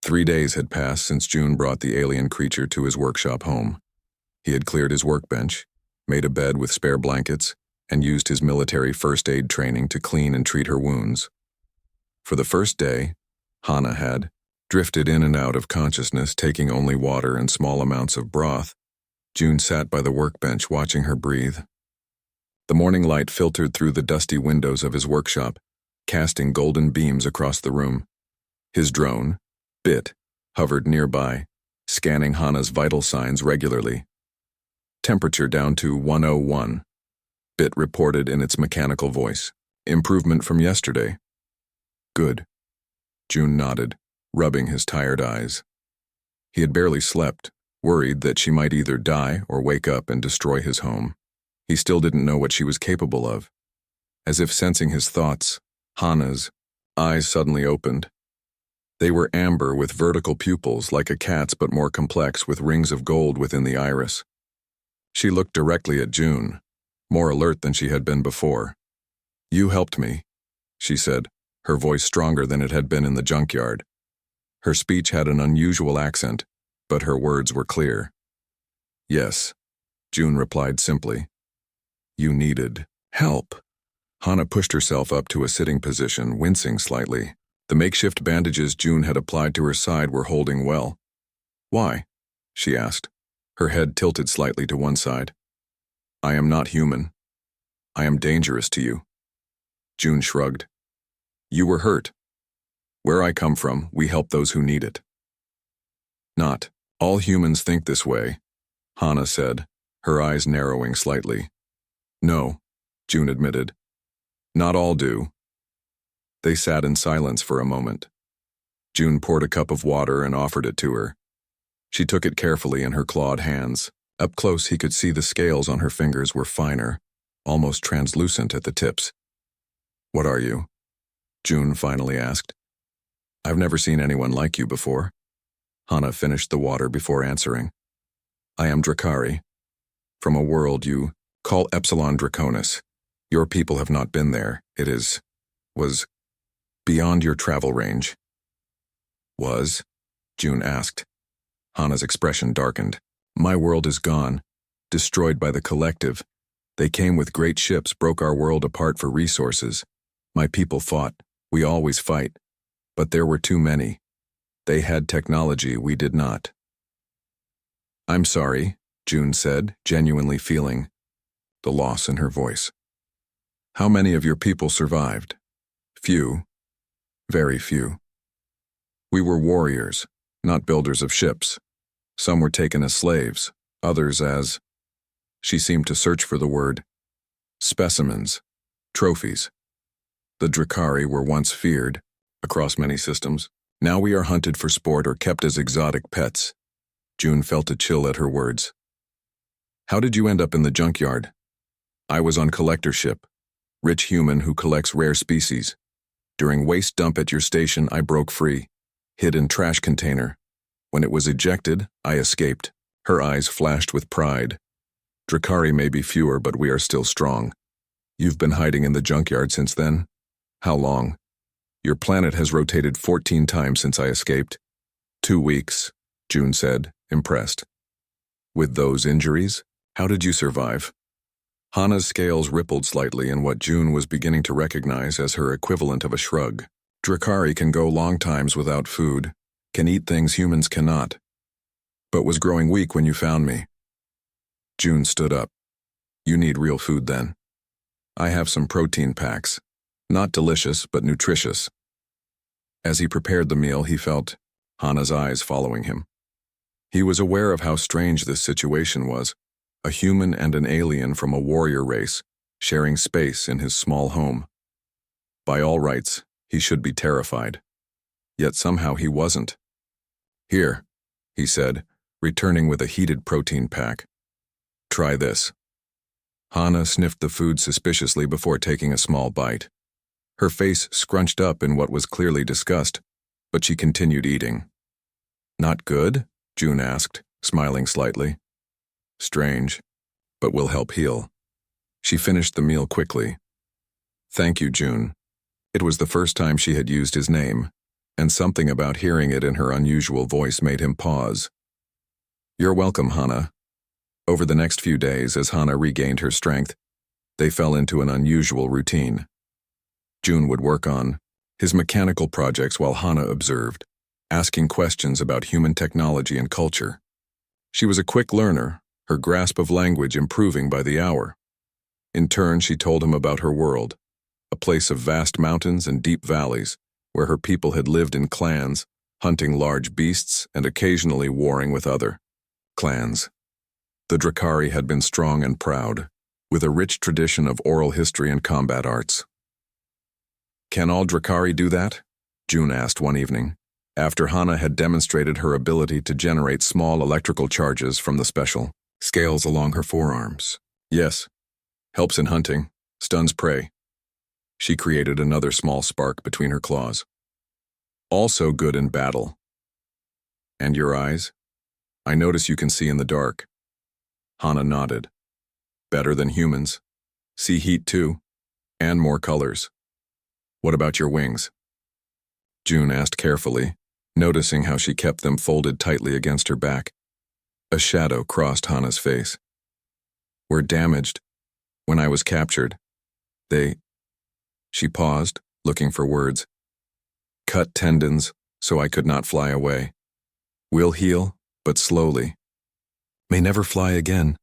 3 days had passed since June brought the alien creature to his workshop home. He had cleared his workbench, made a bed with spare blankets, and used his military first aid training to clean and treat her wounds. For the first day, Hana had drifted in and out of consciousness, taking only water and small amounts of broth. June sat by the workbench watching her breathe. The morning light filtered through the dusty windows of his workshop, casting golden beams across the room. His drone, Bit, hovered nearby, scanning Hana's vital signs regularly. Temperature down to 101. Bit reported in its mechanical voice. Improvement from yesterday. Good. June nodded, rubbing his tired eyes. He had barely slept, worried that she might either die or wake up and destroy his home. He still didn't know what she was capable of. As if sensing his thoughts, Hana's eyes suddenly opened. They were amber with vertical pupils like a cat's, but more complex with rings of gold within the iris. She looked directly at June, more alert than she had been before. "You helped me," she said, her voice stronger than it had been in the junkyard. Her speech had an unusual accent, but her words were clear. "Yes," June replied simply. "You needed help." Hana pushed herself up to a sitting position, wincing slightly. The makeshift bandages June had applied to her side were holding well. "Why?" she asked, her head tilted slightly to one side. "I am not human. I am dangerous to you." June shrugged. "You were hurt. Where I come from, we help those who need it." "Not all humans think this way," Hana said, her eyes narrowing slightly. "No," June admitted. "Not all do." They sat in silence for a moment. June poured a cup of water and offered it to her. She took it carefully in her clawed hands. Up close, he could see the scales on her fingers were finer, almost translucent at the tips. "What are you?" June finally asked. "I've never seen anyone like you before." Hana finished the water before answering. "I am Drakari, from a world you call Epsilon Draconis. Your people have not been there. It was beyond your travel range." "Was?" June asked. Hana's expression darkened. "My world is gone, destroyed by the collective. They came with great ships, broke our world apart for resources. My people fought. We always fight. But there were too many. They had technology we did not." "I'm sorry," June said, genuinely feeling the loss in her voice. "How many of your people survived?" "Few. Very few. We were warriors, not builders of ships. Some were taken as slaves, others as—" she seemed to search for the word, "specimens, trophies. The Drakari were once feared, across many systems. Now we are hunted for sport or kept as exotic pets." June felt a chill at her words. "How did you end up in the junkyard?" "I was on collector ship, rich human who collects rare species. During waste dump at your station, I broke free, hid in trash container. When it was ejected, I escaped." Her eyes flashed with pride. "Drakari may be fewer, but we are still strong. You've been hiding in the junkyard since then? How long?" "Your planet has rotated 14 times since I escaped." 2 weeks, June said, impressed. "With those injuries? How did you survive?" Hana's scales rippled slightly in what June was beginning to recognize as her equivalent of a shrug. "Drakari can go long times without food, can eat things humans cannot, but was growing weak when you found me." June stood up. "You need real food then. I have some protein packs. Not delicious, but nutritious." As he prepared the meal, he felt Hana's eyes following him. He was aware of how strange this situation was. A human and an alien from a warrior race, sharing space in his small home. By all rights, he should be terrified. Yet somehow he wasn't. "Here," he said, returning with a heated protein pack. "Try this." Hana sniffed the food suspiciously before taking a small bite. Her face scrunched up in what was clearly disgust, but she continued eating. "Not good?" June asked, smiling slightly. "Strange, but will help heal." She finished the meal quickly. "Thank you, June." It was the first time she had used his name. and something about hearing it in her unusual voice made him pause. "You're welcome, Hana." Over the next few days, as Hana regained her strength, they fell into an unusual routine. June would work on his mechanical projects while Hana observed, asking questions about human technology and culture. She was a quick learner, her grasp of language improving by the hour. In turn, she told him about her world, a place of vast mountains and deep valleys, where her people had lived in clans, hunting large beasts and occasionally warring with other clans. The Drakari had been strong and proud, with a rich tradition of oral history and combat arts. "Can all Drakari do that?" June asked one evening, after Hana had demonstrated her ability to generate small electrical charges from the special scales along her forearms. "Yes. Helps in hunting, stuns prey." She created another small spark between her claws. "Also good in battle." "And your eyes? I notice you can see in the dark." Hana nodded. "Better than humans. See heat too, and more colors." "What about your wings?" June asked carefully, noticing how she kept them folded tightly against her back. A shadow crossed Hana's face. "Were damaged when I was captured. They..." She paused, looking for words. "Cut tendons, so I could not fly away. Will heal, but slowly. May never fly again."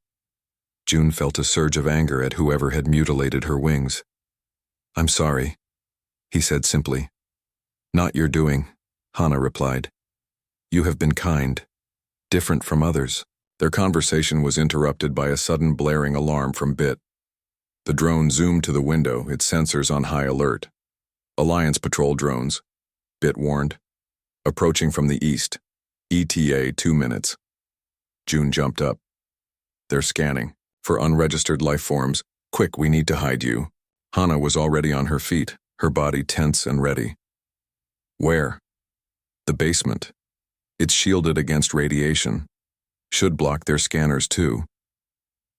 June felt a surge of anger at whoever had mutilated her wings. "I'm sorry," he said simply. "Not your doing," Hana replied. "You have been kind, different from others." Their conversation was interrupted by a sudden blaring alarm from Bit. The drone zoomed to the window, its sensors on high alert. "Alliance patrol drones," Bit warned. "Approaching from the east. ETA 2 minutes." June jumped up. "They're scanning. For unregistered life forms. Quick, we need to hide you." Hana was already on her feet, her body tense and ready. "Where?" "The basement. It's shielded against radiation. Should block their scanners too."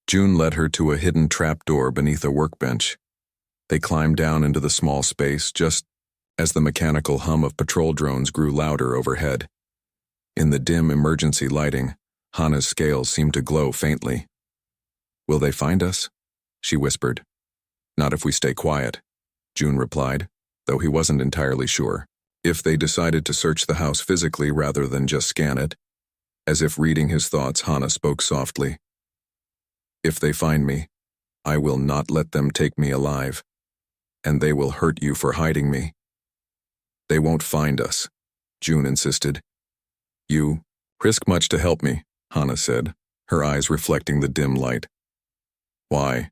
June led her to a hidden trapdoor beneath a workbench. They climbed down into the small space just as the mechanical hum of patrol drones grew louder overhead. In the dim emergency lighting, Hana's scales seemed to glow faintly. "Will they find us?" she whispered. "Not if we stay quiet," June replied, though he wasn't entirely sure. "If they decided to search the house physically rather than just scan it." As if reading his thoughts, Hana spoke softly. "If they find me, I will not let them take me alive, and they will hurt you for hiding me." "They won't find us," June insisted. "You risk much to help me," Hana said, her eyes reflecting the dim light. "Why?"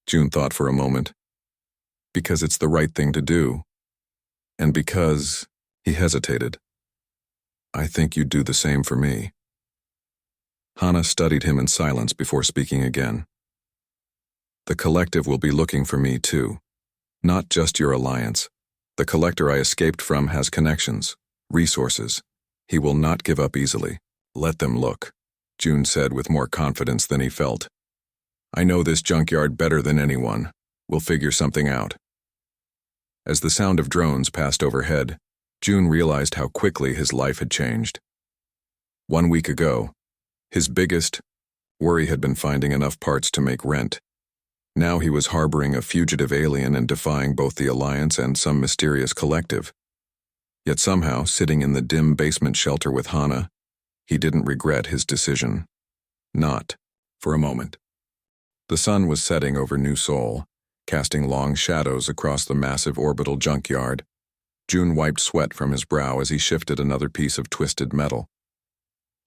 June thought for a moment. "Because it's the right thing to do. And because..." He hesitated. "I think you'd do the same for me." Hana studied him in silence before speaking again. "The collective will be looking for me too. Not just your alliance. The collector I escaped from has connections, resources. He will not give up easily. Let them look," June said with more confidence than he felt. "I know this junkyard better than anyone. We'll figure something out." As the sound of drones passed overhead, June realized how quickly his life had changed. 1 week ago, his biggest worry had been finding enough parts to make rent. Now he was harboring a fugitive alien and defying both the Alliance and some mysterious collective. Yet somehow, sitting in the dim basement shelter with Hana, he didn't regret his decision. Not for a moment. The sun was setting over New Seoul, casting long shadows across the massive orbital junkyard. June wiped sweat from his brow as he shifted another piece of twisted metal.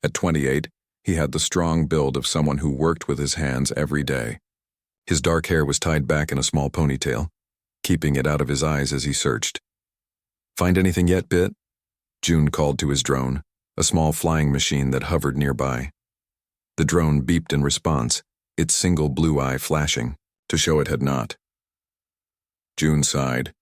At 28, he had the strong build of someone who worked with his hands every day. His dark hair was tied back in a small ponytail, keeping it out of his eyes as he searched. "Find anything yet, Bit?" June called to his drone, a small flying machine that hovered nearby. The drone beeped in response, its single blue eye flashing, to show it had not. June sighed.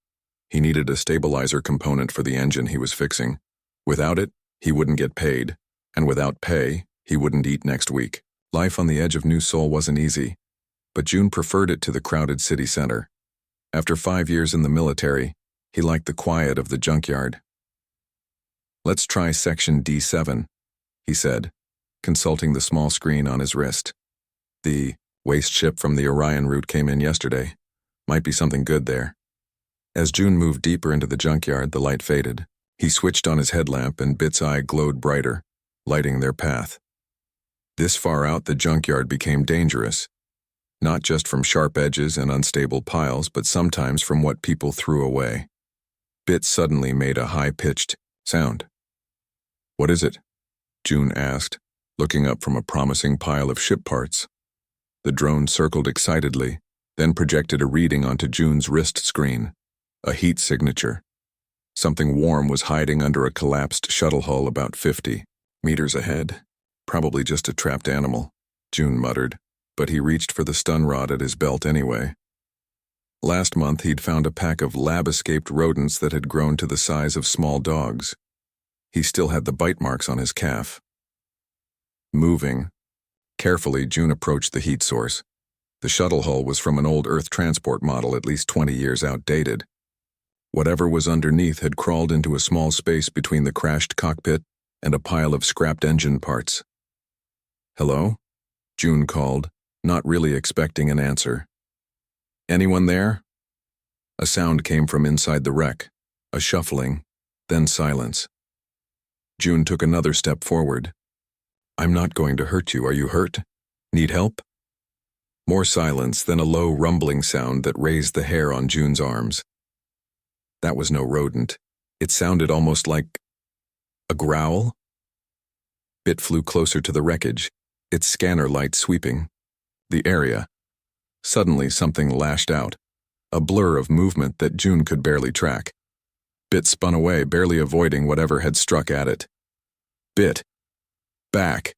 He needed a stabilizer component for the engine he was fixing. Without it, he wouldn't get paid, and without pay, he wouldn't eat next week. Life on the edge of New Seoul wasn't easy, but June preferred it to the crowded city center. After 5 years in the military, he liked the quiet of the junkyard. Let's try section D7, he said, consulting the small screen on his wrist. The waste ship from the Orion route came in yesterday. Might be something good there. As June moved deeper into the junkyard, the light faded. He switched on his headlamp and Bit's eye glowed brighter, lighting their path. This far out, the junkyard became dangerous, not just from sharp edges and unstable piles, but sometimes from what people threw away. Bit suddenly made a high-pitched sound. "What is it?" June asked, looking up from a promising pile of ship parts. The drone circled excitedly, then projected a reading onto June's wrist screen, a heat signature. Something warm was hiding under a collapsed shuttle hull about 50 meters ahead. Probably just a trapped animal, June muttered, but he reached for the stun rod at his belt anyway. Last month he'd found a pack of lab-escaped rodents that had grown to the size of small dogs. He still had the bite marks on his calf. Moving carefully, June approached the heat source. The shuttle hull was from an old Earth transport model at least 20 years outdated. Whatever was underneath had crawled into a small space between the crashed cockpit and a pile of scrapped engine parts. "Hello?" June called, not really expecting an answer. "Anyone there?" A sound came from inside the wreck, a shuffling, then silence. June took another step forward. "I'm not going to hurt you. Are you hurt? Need help?" More silence, then a low rumbling sound that raised the hair on June's arms. That was no rodent. It sounded almost like a growl. Bit flew closer to the wreckage, its scanner light sweeping the area. Suddenly something lashed out, a blur of movement that June could barely track. Bit spun away, barely avoiding whatever had struck at it. "Bit! Back!"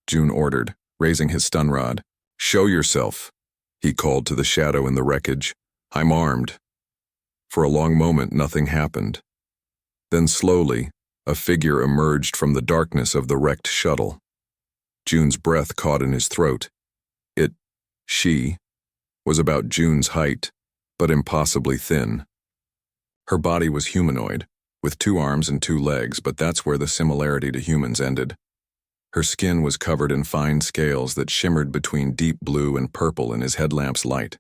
June ordered, raising his stun rod. "Show yourself," he called to the shadow in the wreckage. "I'm armed." For a long moment, nothing happened. Then slowly, a figure emerged from the darkness of the wrecked shuttle. June's breath caught in his throat. She, was about June's height, but impossibly thin. Her body was humanoid, with 2 arms and 2 legs, but that's where the similarity to humans ended. Her skin was covered in fine scales that shimmered between deep blue and purple in his headlamp's light.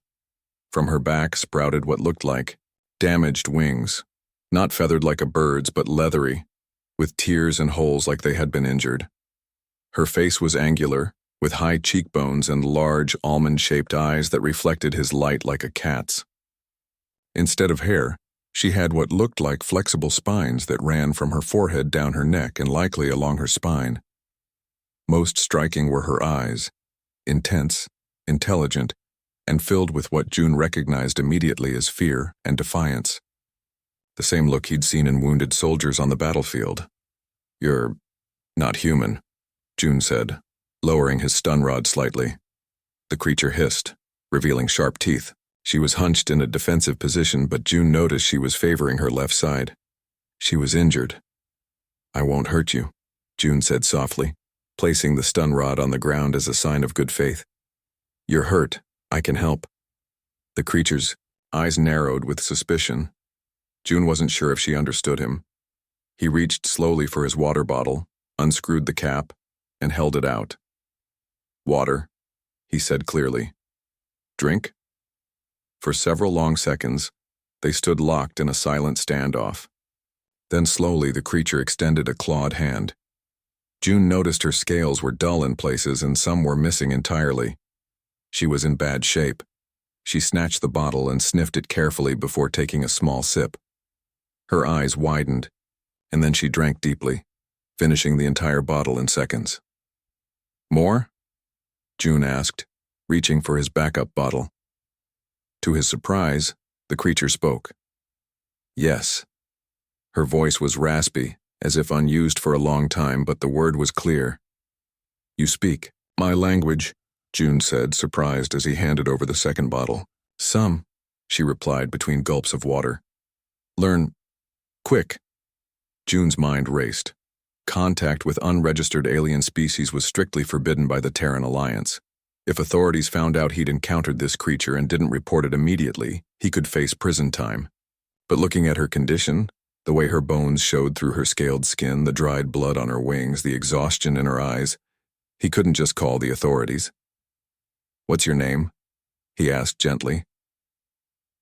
From her back sprouted what looked like damaged wings, not feathered like a bird's, but leathery, with tears and holes like they had been injured. Her face was angular, with high cheekbones and large almond-shaped eyes that reflected his light like a cat's. Instead of hair, she had what looked like flexible spines that ran from her forehead down her neck and likely along her spine. Most striking were her eyes, intense, intelligent, and filled with what June recognized immediately as fear and defiance. The same look he'd seen in wounded soldiers on the battlefield. "You're not human," June said, lowering his stun rod slightly. The creature hissed, revealing sharp teeth. She was hunched in a defensive position, but June noticed she was favoring her left side. She was injured. "I won't hurt you," June said softly, placing the stun rod on the ground as a sign of good faith. "You're hurt. I can help." The creature's eyes narrowed with suspicion. June wasn't sure if she understood him. He reached slowly for his water bottle, unscrewed the cap, and held it out. "Water," he said clearly. "Drink?" For several long seconds, they stood locked in a silent standoff. Then slowly the creature extended a clawed hand. June noticed her scales were dull in places and some were missing entirely. She was in bad shape. She snatched the bottle and sniffed it carefully before taking a small sip. Her eyes widened, and then she drank deeply, finishing the entire bottle in seconds. "More?" June asked, reaching for his backup bottle. To his surprise, the creature spoke. "Yes." Her voice was raspy, as if unused for a long time, but the word was clear. "You speak my language," June said, surprised as he handed over the second bottle. "Some," she replied between gulps of water. "Learn quick." June's mind raced. Contact with unregistered alien species was strictly forbidden by the Terran Alliance. If authorities found out he'd encountered this creature and didn't report it immediately, he could face prison time. But looking at her condition, The way her bones showed through her scaled skin, the dried blood on her wings, the exhaustion in her eyes. He couldn't just call the authorities. "What's your name?" he asked gently.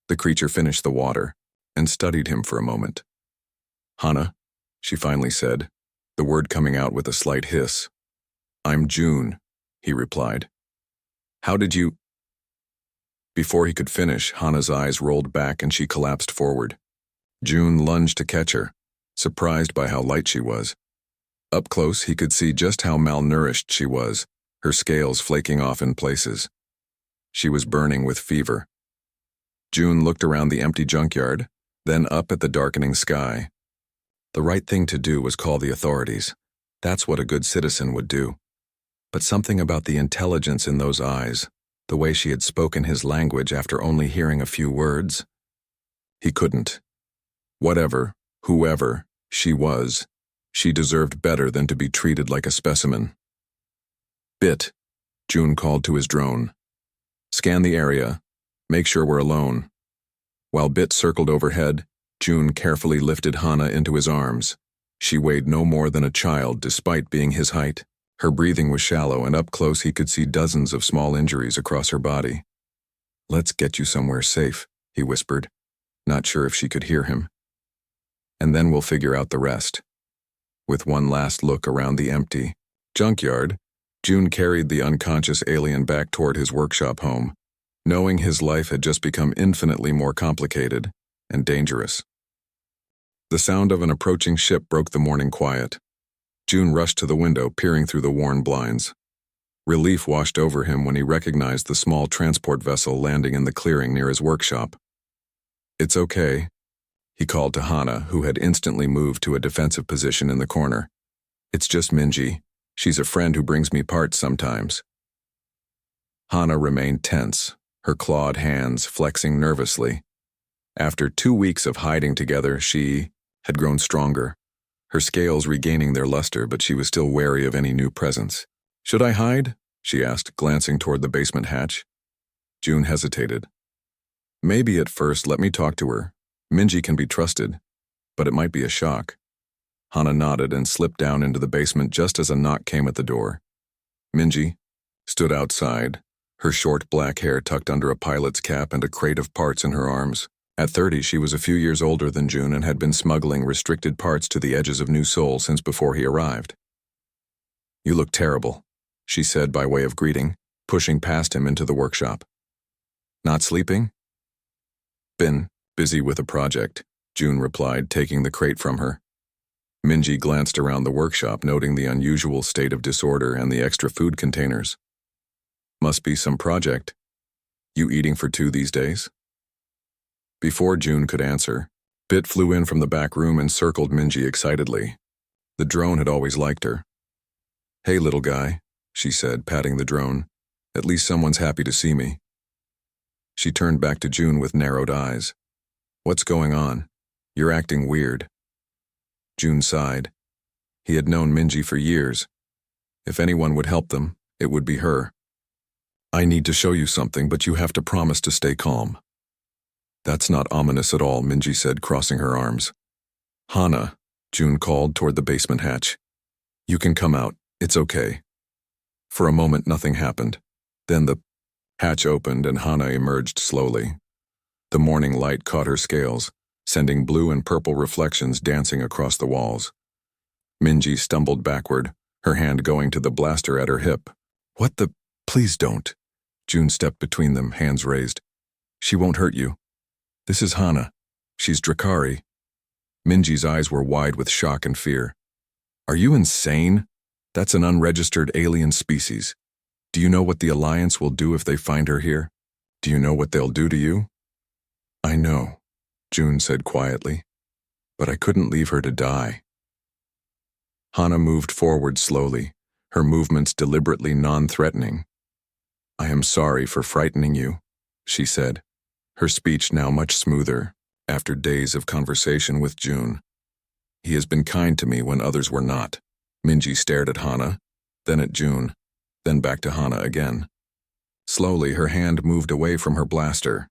The creature finished the water and studied him for a moment. "Hana," she finally said, the word coming out with a slight hiss. "I'm June," he replied. "How did you—" Before he could finish, Hana's eyes rolled back and she collapsed forward. June lunged to catch her, surprised by how light she was. Up close, he could see just how malnourished she was, her scales flaking off in places. She was burning with fever. June looked around the empty junkyard, then up at the darkening sky. The right thing to do was call the authorities. That's what a good citizen would do. But something about the intelligence in those eyes, the way she had spoken his language after only hearing a few words. He couldn't. Whatever, whoever she was, she deserved better than to be treated like a specimen. "Bit," June called to his drone. "Scan the area. Make sure we're alone." While Bit circled overhead, June carefully lifted Hana into his arms. She weighed no more than a child despite being his height. Her breathing was shallow, and up close he could see dozens of small injuries across her body. "Let's get you somewhere safe," he whispered, not sure if she could hear him. "And then we'll figure out the rest." With one last look around the empty junkyard, June carried the unconscious alien back toward his workshop home, knowing his life had just become infinitely more complicated and dangerous. The sound of an approaching ship broke the morning quiet. June rushed to the window, peering through the worn blinds. Relief washed over him when he recognized the small transport vessel landing in the clearing near his workshop. "It's okay," he called to Hana, who had instantly moved to a defensive position in the corner. "It's just Minji. She's a friend who brings me parts sometimes." Hana remained tense, her clawed hands flexing nervously. After 2 weeks of hiding together, she had grown stronger, her scales regaining their luster, but she was still wary of any new presence. "Should I hide?" she asked, glancing toward the basement hatch. June hesitated. "Maybe at first. Let me talk to her. Minji can be trusted, but it might be a shock." Hana nodded and slipped down into the basement just as a knock came at the door. Minji stood outside, her short black hair tucked under a pilot's cap and a crate of parts in her arms. At 30, she was a few years older than June and had been smuggling restricted parts to the edges of New Seoul since before he arrived. "You look terrible," she said by way of greeting, pushing past him into the workshop. "Not sleeping?" "Been busy with a project," June replied, taking the crate from her. Minji glanced around the workshop, noting the unusual state of disorder and the extra food containers. "Must be some project. You eating for two these days?" Before June could answer, Bit flew in from the back room and circled Minji excitedly. The drone had always liked her. "Hey, little guy," she said, patting the drone. "At least someone's happy to see me." She turned back to June with narrowed eyes. "What's going on? You're acting weird." June sighed. He had known Minji for years. If anyone would help them, it would be her. "I need to show you something, but you have to promise to stay calm." "That's not ominous at all," Minji said, crossing her arms. "Hana," June called toward the basement hatch. "You can come out. It's okay." For a moment, nothing happened. Then the hatch opened and Hana emerged slowly. The morning light caught her scales, sending blue and purple reflections dancing across the walls. Minji stumbled backward, her hand going to the blaster at her hip. "What the— Please don't." June stepped between them, hands raised. "She won't hurt you. This is Hana. She's Drakari." Minji's eyes were wide with shock and fear. "Are you insane? That's an unregistered alien species. Do you know what the Alliance will do if they find her here? Do you know what they'll do to you?" "I know," June said quietly, "but I couldn't leave her to die." Hana moved forward slowly, her movements deliberately non-threatening. "I am sorry for frightening you," she said, her speech now much smoother, after days of conversation with June. "He has been kind to me when others were not." Minji stared at Hana, then at June, then back to Hana again. Slowly, her hand moved away from her blaster.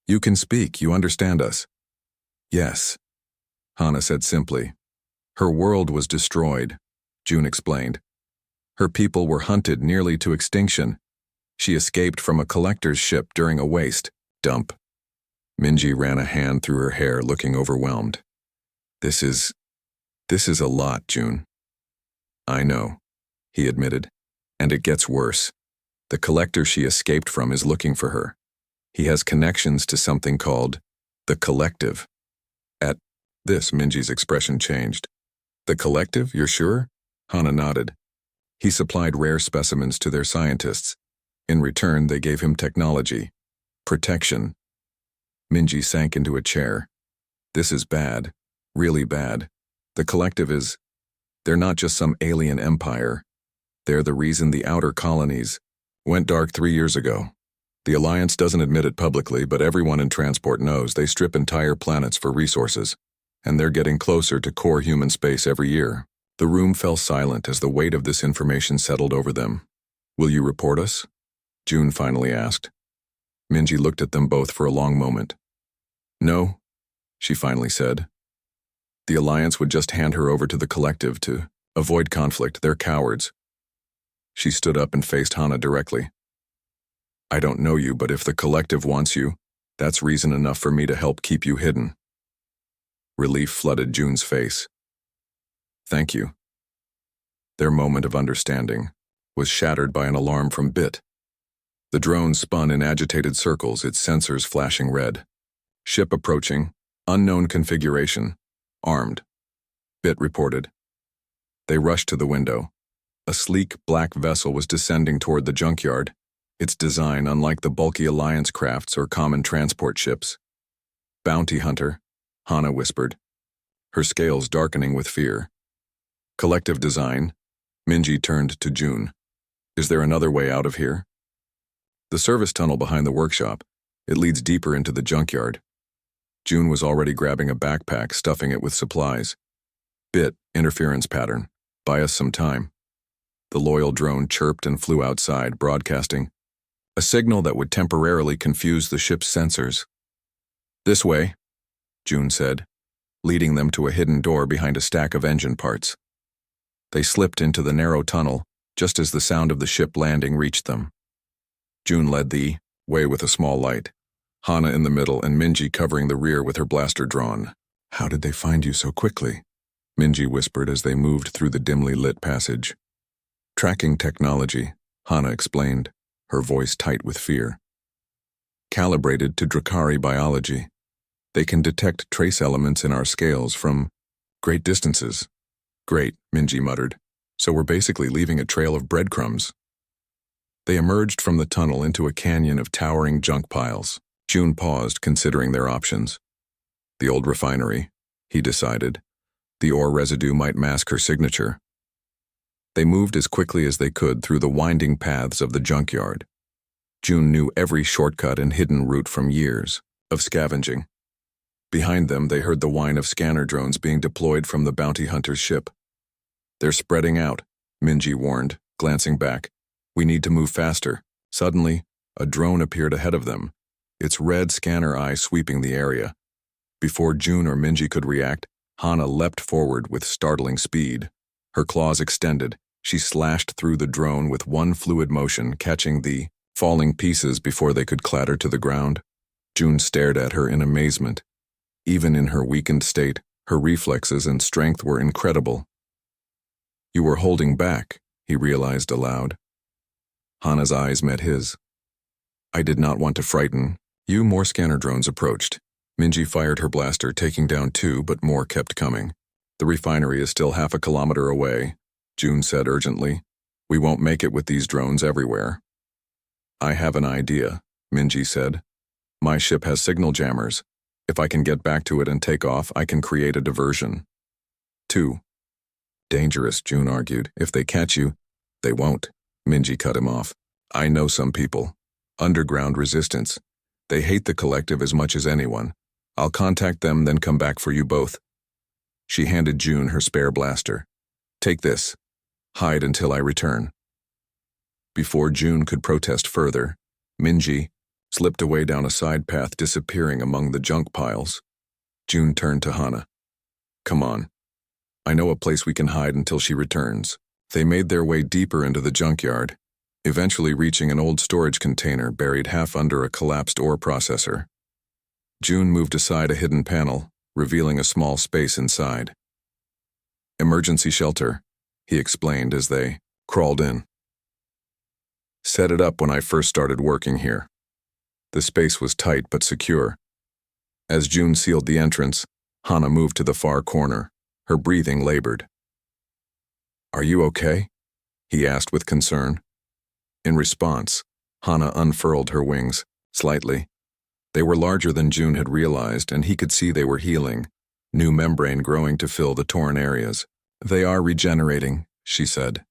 "You can speak, you understand us." "Yes." Hana said simply. Her world was destroyed, June explained. Her people were hunted nearly to extinction. She escaped from a collector's ship during a waste dump. Minji ran a hand through her hair, looking overwhelmed. This is a lot, June. I know, he admitted. And it gets worse. The collector she escaped from is looking for her. He has connections to something called the Collective. At this, Minji's expression changed. The Collective, you're sure? Hana nodded. He supplied rare specimens to their scientists. In return, they gave him technology. Protection. Minji sank into a chair. This is bad. Really bad. The Collective is... They're not just some alien empire. They're the reason the outer colonies went dark 3 years ago. The Alliance doesn't admit it publicly, but everyone in transport knows they strip entire planets for resources, and they're getting closer to core human space every year. The room fell silent as the weight of this information settled over them. Will you report us? June finally asked. Minji looked at them both for a long moment. No, she finally said. The Alliance would just hand her over to the Collective to avoid conflict. They're cowards. She stood up and faced Hana directly. I don't know you, but if the Collective wants you, that's reason enough for me to help keep you hidden. Relief flooded June's face. Thank you. Their moment of understanding was shattered by an alarm from Bit. The drone spun in agitated circles, its sensors flashing red. Ship approaching, unknown configuration, armed. Bit reported. They rushed to the window. A sleek, black vessel was descending toward the junkyard, its design unlike the bulky Alliance crafts or common transport ships. Bounty hunter, Hana whispered, her scales darkening with fear. Collective design, Minji turned to June. Is there another way out of here? The service tunnel behind the workshop. It leads deeper into the junkyard. June was already grabbing a backpack, stuffing it with supplies. Bit, interference pattern. Buy us some time. The loyal drone chirped and flew outside, broadcasting a signal that would temporarily confuse the ship's sensors. This way, June said, leading them to a hidden door behind a stack of engine parts. They slipped into the narrow tunnel just as the sound of the ship landing reached them. June led the way with a small light, Hana in the middle and Minji covering the rear with her blaster drawn. How did they find you so quickly? Minji whispered as they moved through the dimly lit passage. Tracking technology, Hana explained, her voice tight with fear. Calibrated to Drakari biology. They can detect trace elements in our scales from great distances. Great, Minji muttered. So we're basically leaving a trail of breadcrumbs. They emerged from the tunnel into a canyon of towering junk piles. June paused, considering their options. The old refinery, he decided. The ore residue might mask her signature. They moved as quickly as they could through the winding paths of the junkyard. June knew every shortcut and hidden route from years of scavenging. Behind them, they heard the whine of scanner drones being deployed from the bounty hunter's ship. They're spreading out, Minji warned, glancing back. We need to move faster. Suddenly, a drone appeared ahead of them, its red scanner eye sweeping the area. Before June or Minji could react, Hana leapt forward with startling speed. Her claws extended, she slashed through the drone with one fluid motion, catching the falling pieces before they could clatter to the ground. June stared at her in amazement. Even in her weakened state, her reflexes and strength were incredible. You were holding back, he realized aloud. Hana's eyes met his. I did not want to frighten you. More scanner drones approached. Minji fired her blaster, taking down 2, but more kept coming. The refinery is still half a kilometer away, June said urgently. We won't make it with these drones everywhere. I have an idea, Minji said. My ship has signal jammers. If I can get back to it and take off, I can create a diversion. 2. Dangerous, June argued. If they catch you, they won't. Minji cut him off. I know some people. Underground resistance. They hate the Collective as much as anyone. I'll contact them, then come back for you both. She handed June her spare blaster. Take this. Hide until I return. Before June could protest further, Minji slipped away down a side path, disappearing among the junk piles. June turned to Hana. Come on. I know a place we can hide until she returns. They made their way deeper into the junkyard, eventually reaching an old storage container buried half under a collapsed ore processor. June moved aside a hidden panel, revealing a small space inside. Emergency shelter, he explained as they crawled in. Set it up when I first started working here. The space was tight but secure. As June sealed the entrance, Hana moved to the far corner, her breathing labored. Are you okay? He asked with concern. In response, Hana unfurled her wings, slightly. They were larger than June had realized, and he could see they were healing, new membrane growing to fill the torn areas. They are regenerating, she said.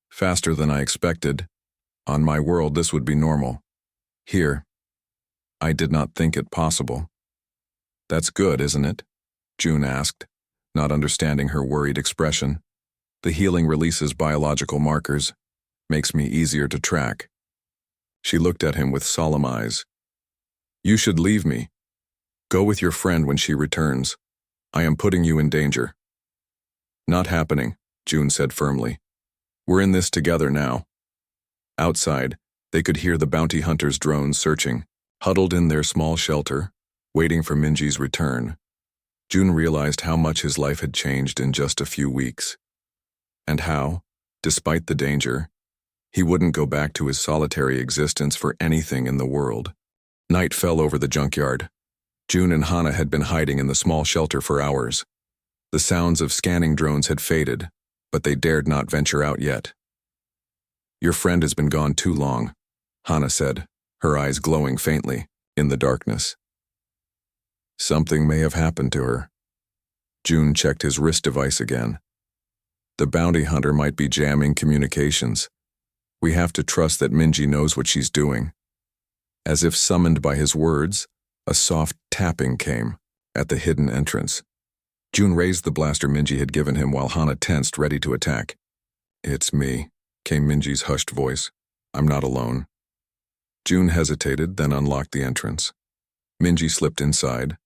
Faster than I expected. On my world, this would be normal. Here, I did not think it possible. That's good, isn't it? June asked, not understanding her worried expression. The healing releases biological markers, makes me easier to track. She looked at him with solemn eyes. You should leave me. Go with your friend when she returns. I am putting you in danger. Not happening, June said firmly. We're in this together now. Outside, they could hear the bounty hunters' drones searching, huddled in their small shelter, waiting for Minji's return. June realized how much his life had changed in just a few weeks. And how, despite the danger, he wouldn't go back to his solitary existence for anything in the world. Night fell over the junkyard. June and Hana had been hiding in the small shelter for hours. The sounds of scanning drones had faded, but they dared not venture out yet. Your friend has been gone too long, Hana said, her eyes glowing faintly in the darkness. Something may have happened to her. June checked his wrist device again. The bounty hunter might be jamming communications. We have to trust that Minji knows what she's doing. As if summoned by his words, a soft tapping came at the hidden entrance. June raised the blaster Minji had given him while Hana tensed, ready to attack. It's me, came Minji's hushed voice. I'm not alone. June hesitated, then unlocked the entrance. Minji slipped inside,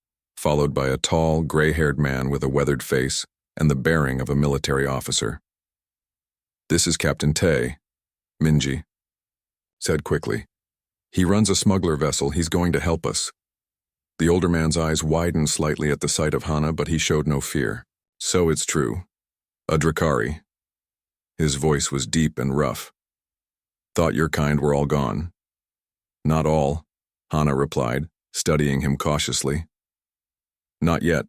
followed by a tall, gray-haired man with a weathered face and the bearing of a military officer. This is Captain Tay, Minji said quickly. He runs a smuggler vessel. He's going to help us. The older man's eyes widened slightly at the sight of Hana, but he showed no fear. So it's true. A Drakari. His voice was deep and rough. Thought your kind were all gone. Not all, Hana replied, studying him cautiously. Not yet.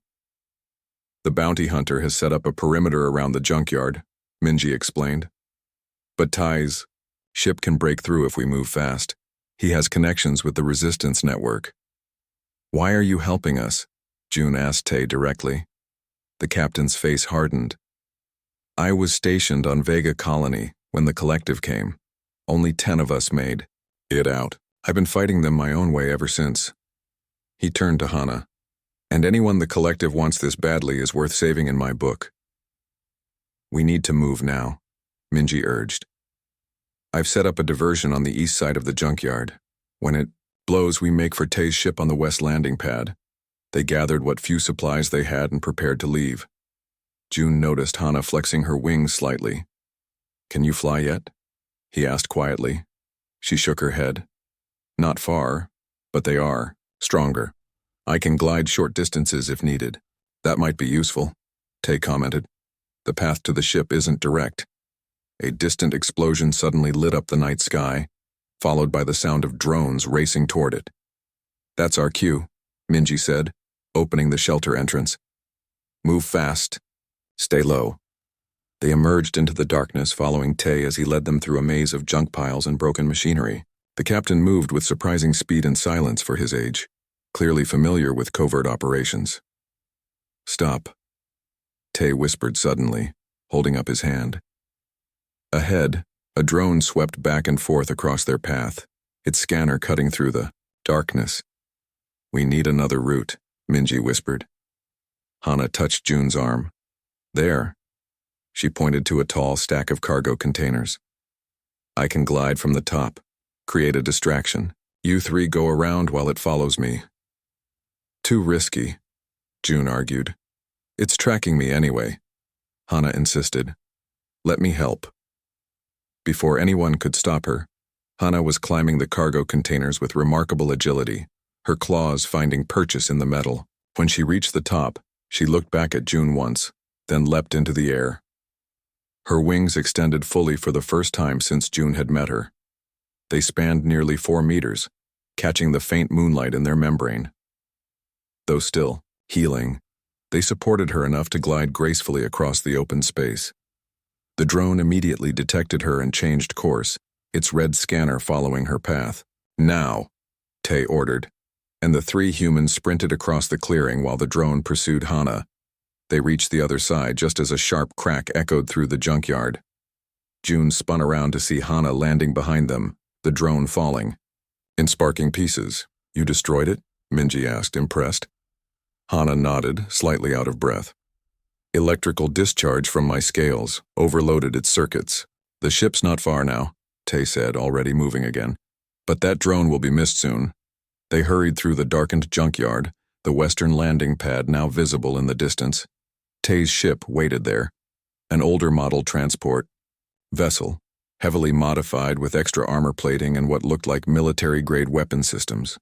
The bounty hunter has set up a perimeter around the junkyard, Minji explained. But Tai's ship can break through if we move fast. He has connections with the resistance network. Why are you helping us? June asked Tay directly. The captain's face hardened. I was stationed on Vega Colony when the collective came. Only 10 of us made it out. I've been fighting them my own way ever since. He turned to Hana. And anyone the collective wants this badly is worth saving in my book. We need to move now, Minji urged. I've set up a diversion on the east side of the junkyard. When it blows, we make for Tay's ship on the west landing pad. They gathered what few supplies they had and prepared to leave. June noticed Hana flexing her wings slightly. Can you fly yet? He asked quietly. She shook her head. Not far, but they are stronger. I can glide short distances if needed. That might be useful, Tay commented. The path to the ship isn't direct. A distant explosion suddenly lit up the night sky, followed by the sound of drones racing toward it. That's our cue, Minji said, opening the shelter entrance. Move fast. Stay low. They emerged into the darkness, following Tay as he led them through a maze of junk piles and broken machinery. The captain moved with surprising speed and silence for his age, clearly familiar with covert operations. Stop, Tay whispered suddenly, holding up his hand. Ahead, a drone swept back and forth across their path, its scanner cutting through the darkness. We need another route, Minji whispered. Hana touched June's arm. There. She pointed to a tall stack of cargo containers. I can glide from the top, create a distraction. You three go around while it follows me. Too risky, June argued. It's tracking me anyway, Hana insisted. Let me help. Before anyone could stop her, Hana was climbing the cargo containers with remarkable agility, her claws finding purchase in the metal. When she reached the top, she looked back at June once, then leapt into the air. Her wings extended fully for the first time since June had met her. They spanned nearly 4 meters, catching the faint moonlight in their membrane. Though still healing, they supported her enough to glide gracefully across the open space. The drone immediately detected her and changed course, its red scanner following her path. Now, Tay ordered, and the 3 humans sprinted across the clearing while the drone pursued Hana. They reached the other side just as a sharp crack echoed through the junkyard. June spun around to see Hana landing behind them, the drone falling. In sparking pieces. You destroyed it? Minji asked, impressed. Hana nodded, slightly out of breath. Electrical discharge from my scales overloaded its circuits. The ship's not far now, Tay said, already moving again. But that drone will be missed soon. They hurried through the darkened junkyard, the western landing pad now visible in the distance. Tay's ship waited there, an older model transport vessel, heavily modified with extra armor plating and what looked like military-grade weapon systems.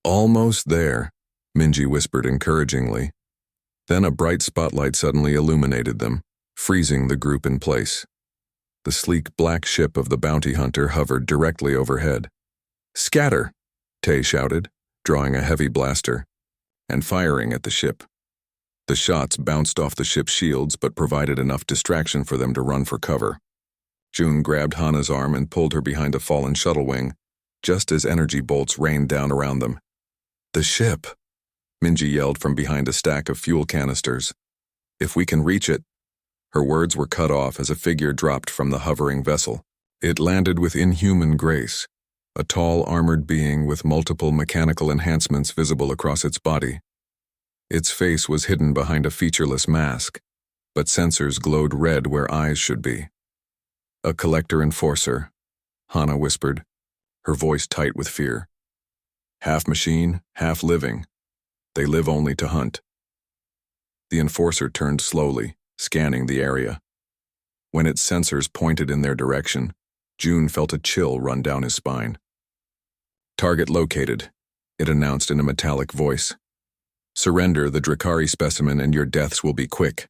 Almost there, Minji whispered encouragingly. Then a bright spotlight suddenly illuminated them, freezing the group in place. The sleek black ship of the bounty hunter hovered directly overhead. Scatter! Tay shouted, drawing a heavy blaster, and firing at the ship. The shots bounced off the ship's shields but provided enough distraction for them to run for cover. June grabbed Hana's arm and pulled her behind a fallen shuttle wing, just as energy bolts rained down around them. The ship! Minji yelled from behind a stack of fuel canisters. If we can reach it. Her words were cut off as a figure dropped from the hovering vessel. It landed with inhuman grace, a tall armored being with multiple mechanical enhancements visible across its body. Its face was hidden behind a featureless mask, but sensors glowed red where eyes should be. A collector enforcer, Hana whispered, her voice tight with fear. Half machine, half living. They live only to hunt. The enforcer turned slowly, scanning the area. When its sensors pointed in their direction, June felt a chill run down his spine. Target located, it announced in a metallic voice. Surrender the Drakari specimen and your deaths will be quick.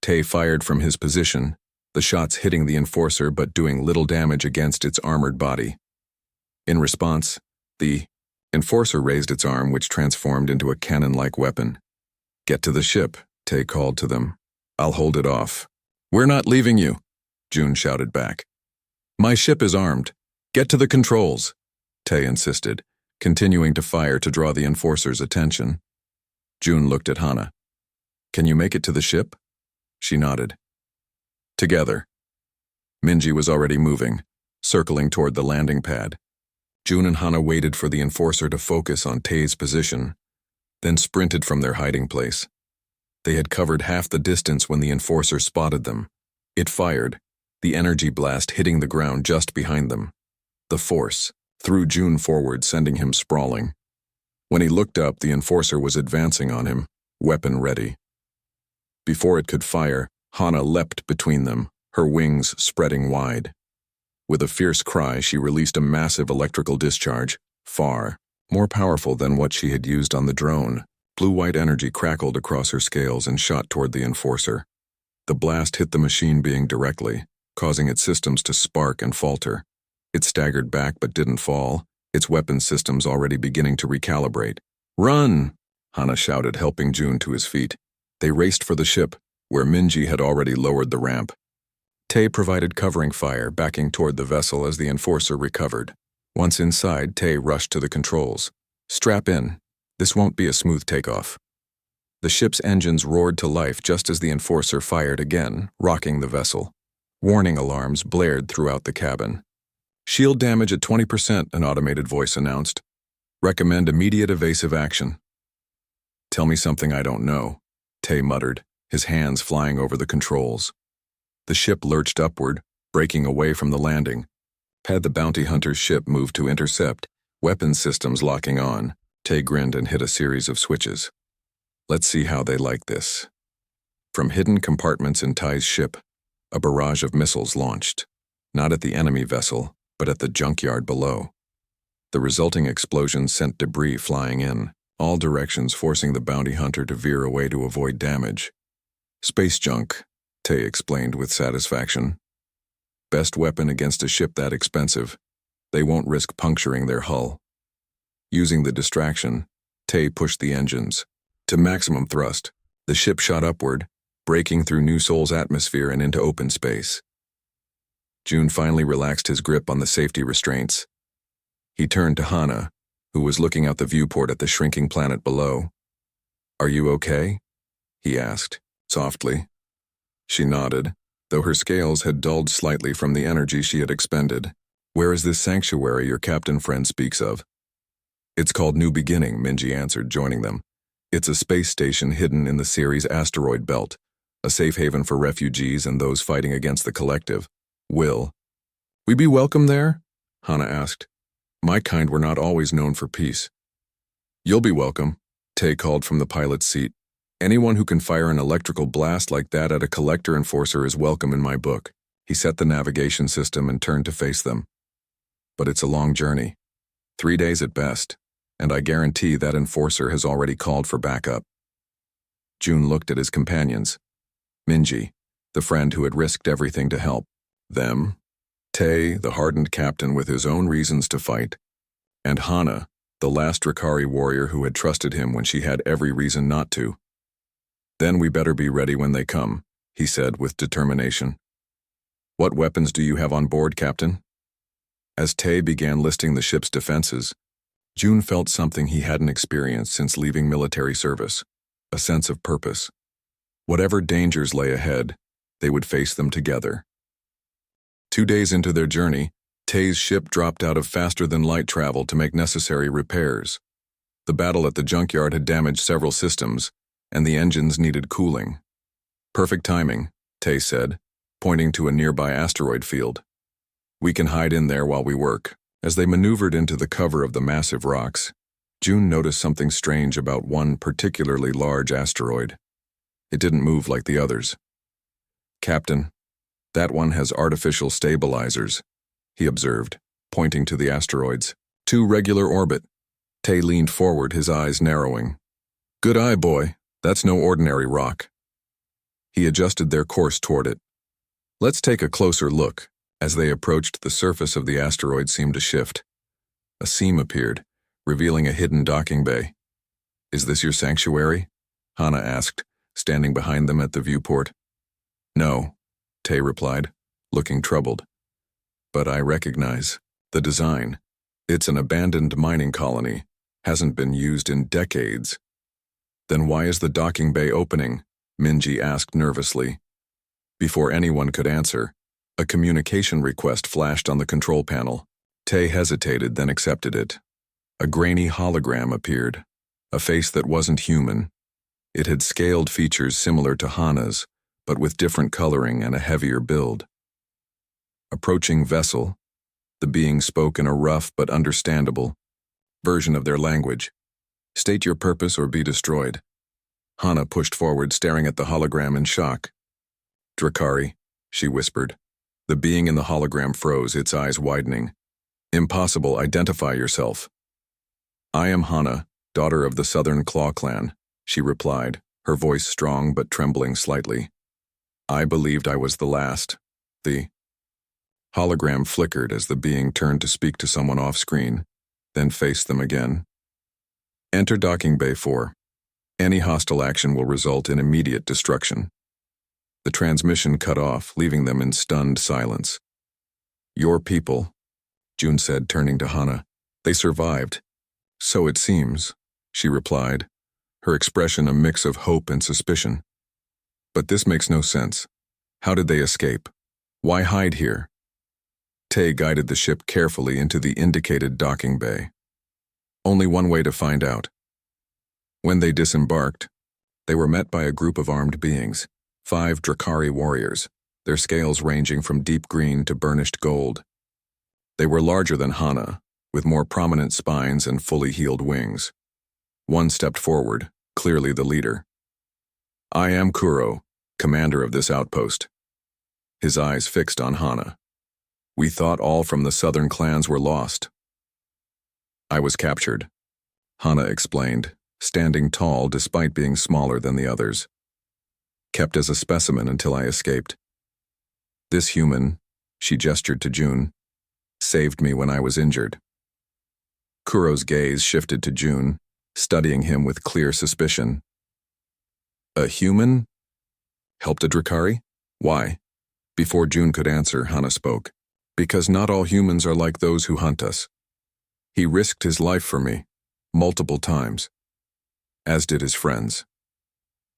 Tay fired from his position, the shots hitting the enforcer but doing little damage against its armored body. In response, the enforcer raised its arm, which transformed into a cannon-like weapon. Get to the ship, Tay called to them. I'll hold it off. We're not leaving you, June shouted back. My ship is armed. Get to the controls, Tay insisted, continuing to fire to draw the enforcer's attention. June looked at Hana. Can you make it to the ship? She nodded. Together. Minji was already moving, circling toward the landing pad. June and Hana waited for the enforcer to focus on Tay's position, then sprinted from their hiding place. They had covered half the distance when the enforcer spotted them. It fired, the energy blast hitting the ground just behind them. The force threw June forward, sending him sprawling. When he looked up, the enforcer was advancing on him, weapon ready. Before it could fire, Hana leapt between them, her wings spreading wide. With a fierce cry, she released a massive electrical discharge, far more powerful than what she had used on the drone. Blue-white energy crackled across her scales and shot toward the enforcer. The blast hit the machine being directly, causing its systems to spark and falter. It staggered back but didn't fall, its weapon systems already beginning to recalibrate. Run! Hana shouted, helping June to his feet. They raced for the ship, where Minji had already lowered the ramp. Tay provided covering fire, backing toward the vessel as the enforcer recovered. Once inside, Tay rushed to the controls. Strap in. This won't be a smooth takeoff. The ship's engines roared to life just as the enforcer fired again, rocking the vessel. Warning alarms blared throughout the cabin. Shield damage at 20%, an automated voice announced. Recommend immediate evasive action. Tell me something I don't know, Tay muttered, his hands flying over the controls. The ship lurched upward, breaking away from the landing. Had the bounty hunter's ship moved to intercept, weapon systems locking on, Tay grinned and hit a series of switches. Let's see how they like this. From hidden compartments in Ty's ship, a barrage of missiles launched, not at the enemy vessel, but at the junkyard below. The resulting explosions sent debris flying in, all directions forcing the bounty hunter to veer away to avoid damage. Space junk, Tay explained with satisfaction. Best weapon against a ship that expensive. They won't risk puncturing their hull. Using the distraction, Tay pushed the engines. To maximum thrust, the ship shot upward, breaking through New Sol's atmosphere and into open space. June finally relaxed his grip on the safety restraints. He turned to Hana, who was looking out the viewport at the shrinking planet below. "Are you okay?" he asked, softly. She nodded, though her scales had dulled slightly from the energy she had expended. "Where is this sanctuary your captain friend speaks of?" "It's called New Beginning," Minji answered, joining them. "It's a space station hidden in the Ceres asteroid belt, a safe haven for refugees and those fighting against the collective. Will we be welcome there?" Hana asked. "My kind were not always known for peace." "You'll be welcome," Tay called from the pilot's seat. "Anyone who can fire an electrical blast like that at a collector enforcer is welcome in my book." He set the navigation system and turned to face them. "But it's a long journey. 3 days at best, and I guarantee that enforcer has already called for backup." June looked at his companions. Minji, the friend who had risked everything to help them, Tay, the hardened captain with his own reasons to fight, and Hana, the last Drakari warrior who had trusted him when she had every reason not to. "Then we better be ready when they come," he said with determination. "What weapons do you have on board, Captain?" As Tay began listing the ship's defenses, June felt something he hadn't experienced since leaving military service, a sense of purpose. Whatever dangers lay ahead, they would face them together. 2 days into their journey, Tay's ship dropped out of faster-than-light travel to make necessary repairs. The battle at the junkyard had damaged several systems, and the engines needed cooling. "Perfect timing," Tay said, pointing to a nearby asteroid field. "We can hide in there while we work." As they maneuvered into the cover of the massive rocks, June noticed something strange about one particularly large asteroid. It didn't move like the others. "Captain, that one has artificial stabilizers," he observed, pointing to the asteroids. "Two regular orbit." Tay leaned forward, his eyes narrowing. "Good eye, boy. That's no ordinary rock." He adjusted their course toward it. "Let's take a closer look." As they approached, the surface of the asteroid seemed to shift. A seam appeared, revealing a hidden docking bay. "Is this your sanctuary?" Hana asked, standing behind them at the viewport. "No," Tay replied, looking troubled. "But I recognize the design. It's an abandoned mining colony, hasn't been used in decades." "Then why is the docking bay opening?" Minji asked nervously. Before anyone could answer, a communication request flashed on the control panel. Tay hesitated, then accepted it. A grainy hologram appeared, a face that wasn't human. It had scaled features similar to Hana's, but with different coloring and a heavier build. Approaching vessel, the being spoke in a rough but understandable version of their language. "State your purpose or be destroyed." Hana pushed forward, staring at the hologram in shock. "Drakari," she whispered. The being in the hologram froze, its eyes widening. "Impossible, identify yourself." "I am Hana, daughter of the Southern Claw clan," she replied, her voice strong but trembling slightly. "I believed I was the last." The hologram flickered as the being turned to speak to someone off-screen, then faced them again. "Enter docking bay 4. Any hostile action will result in immediate destruction." The transmission cut off, leaving them in stunned silence. "Your people," June said, turning to Hana. "They survived." "So it seems," she replied, her expression a mix of hope and suspicion. "But this makes no sense. How did they escape? Why hide here?" Tay guided the ship carefully into the indicated docking bay. Only one way to find out. When they disembarked, they were met by a group of armed beings, 5 Drakari warriors, their scales ranging from deep green to burnished gold. They were larger than Hana, with more prominent spines and fully healed wings. One stepped forward, clearly the leader. I am Kuro, commander of this outpost. His eyes fixed on Hana. We thought all from the southern clans were lost. I was captured, Hana explained, standing tall despite being smaller than the others. Kept as a specimen until I escaped. This human, she gestured to June, saved me when I was injured. Kuro's gaze shifted to June, studying him with clear suspicion. A human? Helped a Drakari? Why? Before June could answer, Hana spoke. Because not all humans are like those who hunt us. He risked his life for me, multiple times, as did his friends.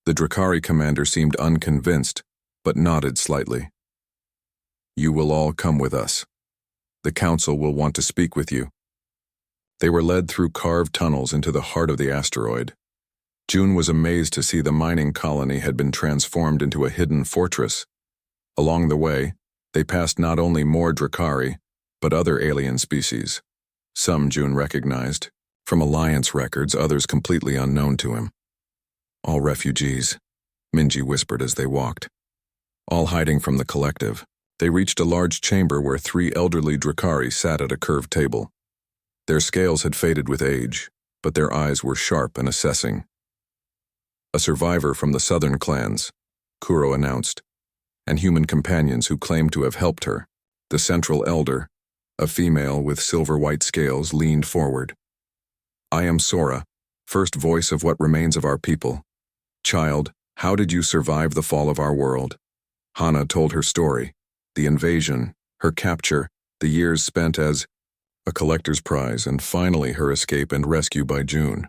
The Drakari commander seemed unconvinced, but nodded slightly. You will all come with us. The council will want to speak with you. They were led through carved tunnels into the heart of the asteroid. June was amazed to see the mining colony had been transformed into a hidden fortress. Along the way, they passed not only more Drakari, but other alien species. Some June recognized, from Alliance records, others completely unknown to him. All refugees, Minji whispered as they walked. All hiding from the collective, they reached a large chamber where 3 elderly Drakari sat at a curved table. Their scales had faded with age, but their eyes were sharp and assessing. A survivor from the southern clans, Kuro announced, and human companions who claimed to have helped her. The central elder, a female with silver-white scales, leaned forward. I am Sora, first voice of what remains of our people. Child, how did you survive the fall of our world? Hana told her story, the invasion, her capture, the years spent as a collector's prize, and finally her escape and rescue by June.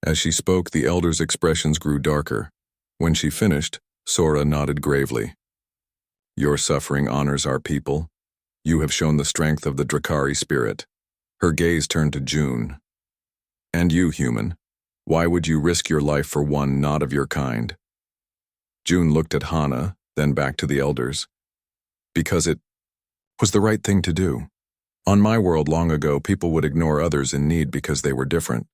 As she spoke, the elder's expressions grew darker. When she finished, Sora nodded gravely. Your suffering honors our people. You have shown the strength of the Drakari spirit. Her gaze turned to June. And you, human, why would you risk your life for one not of your kind? June looked at Hana, then back to the elders. Because it was the right thing to do. On my world long ago, people would ignore others in need because they were different.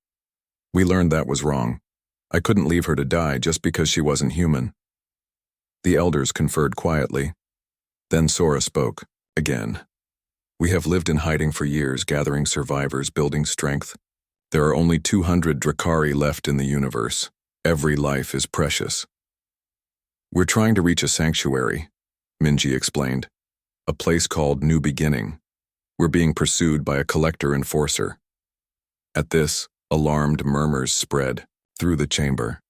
We learned that was wrong. I couldn't leave her to die just because she wasn't human. The elders conferred quietly. Then Sora spoke, again. We have lived in hiding for years, gathering survivors, building strength. There are only 200 Drakari left in the universe. Every life is precious. We're trying to reach a sanctuary, Minji explained. A place called New Beginning. We're being pursued by a collector enforcer. At this, alarmed murmurs spread through the chamber.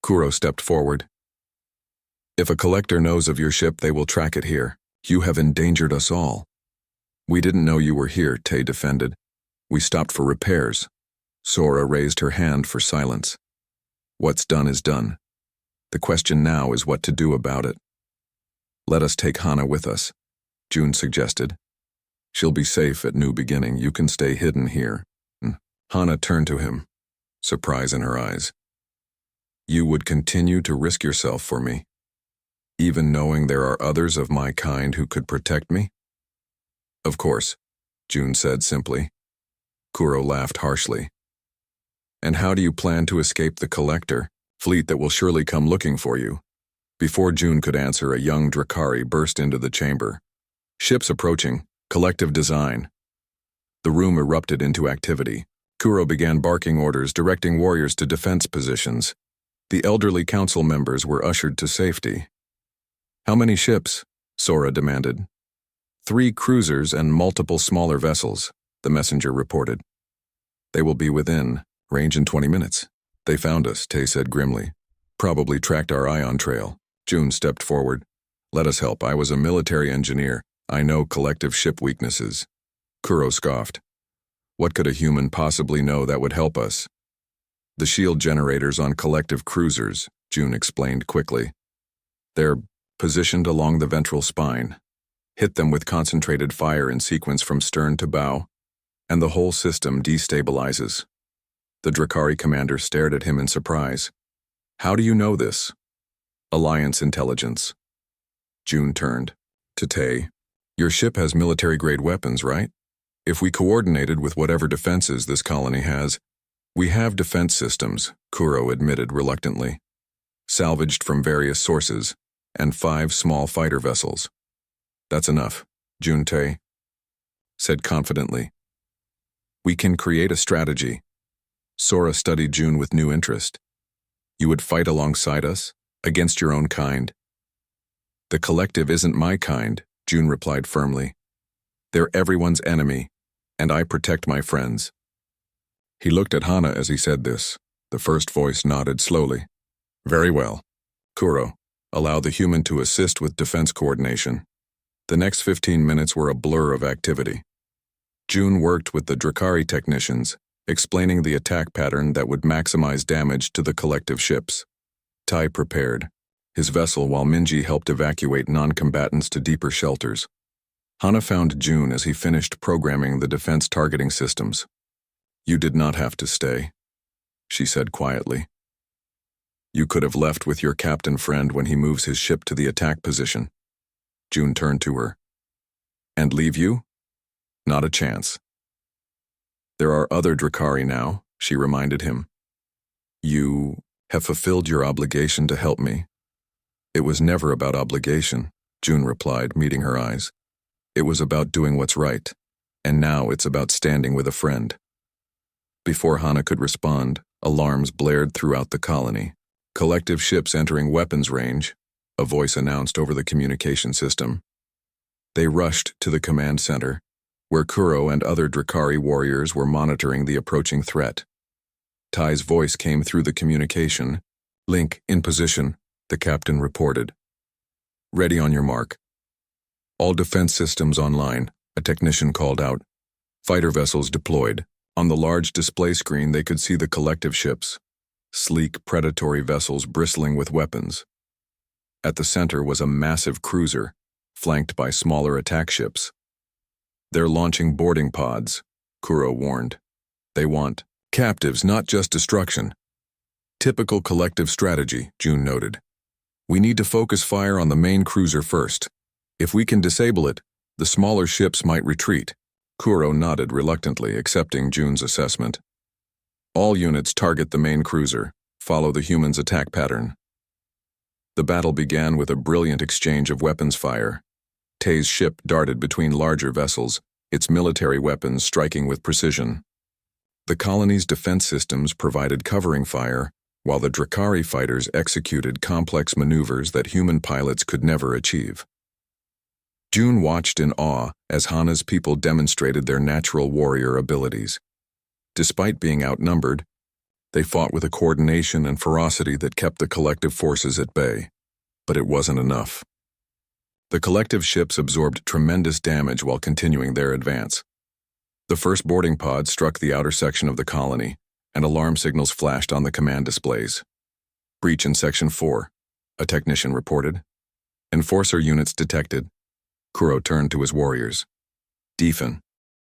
Kuro stepped forward. If a collector knows of your ship, they will track it here. You have endangered us all. We didn't know you were here, Tay defended. We stopped for repairs. Sora raised her hand for silence. What's done is done. The question now is what to do about it. Let us take Hana with us, June suggested. She'll be safe at New Beginning. You can stay hidden here. Hana turned to him, surprise in her eyes. You would continue to risk yourself for me, even knowing there are others of my kind who could protect me? Of course, June said simply. Kuro laughed harshly. And how do you plan to escape the collector, fleet that will surely come looking for you? Before June could answer, a young Drakari burst into the chamber. Ships approaching, collective design. The room erupted into activity. Kuro began barking orders, directing warriors to defense positions. The elderly council members were ushered to safety. How many ships? Sora demanded. 3 cruisers and multiple smaller vessels, the messenger reported. They will be within range in 20 minutes. They found us, Tay said grimly. Probably tracked our ion trail. June stepped forward. Let us help. I was a military engineer. I know collective ship weaknesses. Kuro scoffed. What could a human possibly know that would help us? The shield generators on collective cruisers, June explained quickly. They're positioned along the ventral spine. Hit them with concentrated fire in sequence from stern to bow, and the whole system destabilizes. The Drakari commander stared at him in surprise. How do you know this? Alliance intelligence. June turned to Tay. Your ship has military-grade weapons, right? If we coordinated with whatever defenses this colony has, We have defense systems, Kuro admitted reluctantly, salvaged from various sources, and 5 small fighter vessels. That's enough, Juntae said confidently. We can create a strategy. Sora studied June with new interest. You would fight alongside us, against your own kind. The collective isn't my kind, June replied firmly. They're everyone's enemy, and I protect my friends. He looked at Hana as he said this. The first voice nodded slowly. Very well. Kuro, allow the human to assist with defense coordination. The next 15 minutes were a blur of activity. June worked with the Drakari technicians, explaining the attack pattern that would maximize damage to the collective ships. Tai prepared his vessel while Minji helped evacuate non-combatants to deeper shelters. Hana found June as he finished programming the defense targeting systems. You did not have to stay, she said quietly. You could have left with your captain friend when he moves his ship to the attack position. June turned to her. And leave you? Not a chance. There are other Drakari now, she reminded him. You have fulfilled your obligation to help me. It was never about obligation, June replied, meeting her eyes. It was about doing what's right, and now it's about standing with a friend. Before Hana could respond, alarms blared throughout the colony. Collective ships entering weapons range, a voice announced over the communication system. They rushed to the command center, where Kuro and other Drakari warriors were monitoring the approaching threat. Tai's voice came through the communication. Link, in position, the captain reported. Ready on your mark. All defense systems online, a technician called out. Fighter vessels deployed. On the large display screen they could see the collective ships, sleek predatory vessels bristling with weapons. At the center was a massive cruiser, flanked by smaller attack ships. They're launching boarding pods, Kuro warned. They want captives, not just destruction. Typical collective strategy, June noted. We need to focus fire on the main cruiser first. If we can disable it, the smaller ships might retreat. Kuro nodded reluctantly, accepting June's assessment. All units target the main cruiser, follow the human's attack pattern. The battle began with a brilliant exchange of weapons fire. Tei's ship darted between larger vessels, its military weapons striking with precision. The colony's defense systems provided covering fire, while the Drakari fighters executed complex maneuvers that human pilots could never achieve. June watched in awe as Hana's people demonstrated their natural warrior abilities. Despite being outnumbered, they fought with a coordination and ferocity that kept the collective forces at bay. But it wasn't enough. The collective ships absorbed tremendous damage while continuing their advance. The first boarding pod struck the outer section of the colony, and alarm signals flashed on the command displays. Breach in Section 4, a technician reported. Enforcer units detected. Kuro turned to his warriors. Defin,